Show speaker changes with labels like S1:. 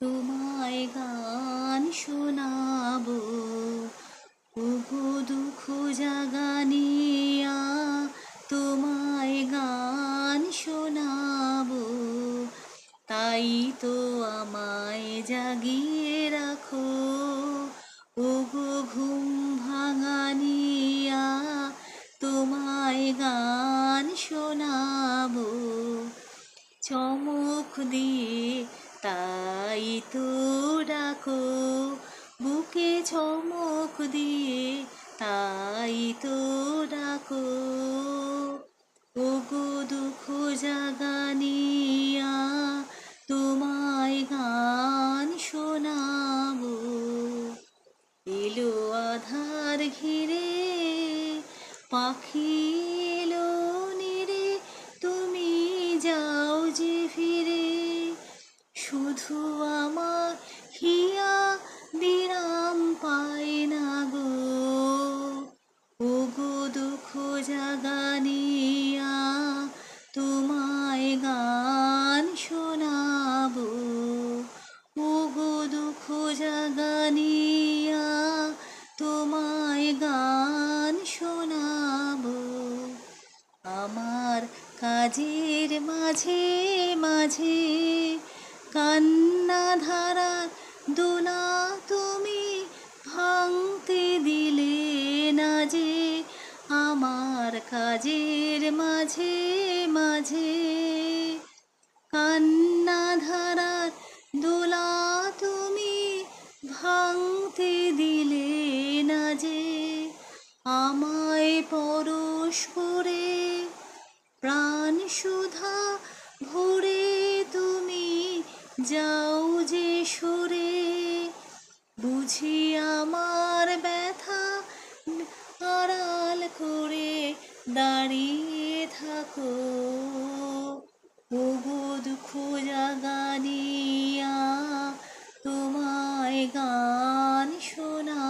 S1: তোমায় গান শোনাবো, ওগো দুঃখ জাগানিয়া তোমায় গান শোনাবো। তাই তো আমায় জাগিয়ে রাখো, ওগো ঘুম ভাঙানিয়া তোমায় গান শোনাবো। চমক দিয়ে তাই তো ডাকো, বুকে চমক দিয়ে তাই তো ডাকো, ওগো দুঃখ জাগানিয়া তোমায় গান শোনাবো। এলো আধার ঘিরে পাখি এলো নিরে, তুমি যাও যে ফিরে, শুধু আমার হিয়া বিরাম পায় না গো, ওগো দুঃখ জাগানিয়া তোমায় গান শোনাবো, ওগো দুঃখ জাগানিয়া তোমায় গান শোনাবো। আমার কাজের মাঝে মাঝে কান্না ধারার দোলা তুমি ভাঙতে দিলে না যে, আমার কাজের মাঝে মাঝে কান্না ধারার দোলা তুমি ভাঙতে দিলে না যে, আমায় পরশ করে প্রাণ সুধা ভরে তুমি যাও যে সরে, বুঝি আমার ব্যথা আড়াল করে দাঁড়িয়ে থাকো, ওগো দুঃখ জাগানিয়া তোমায় গান শোনা।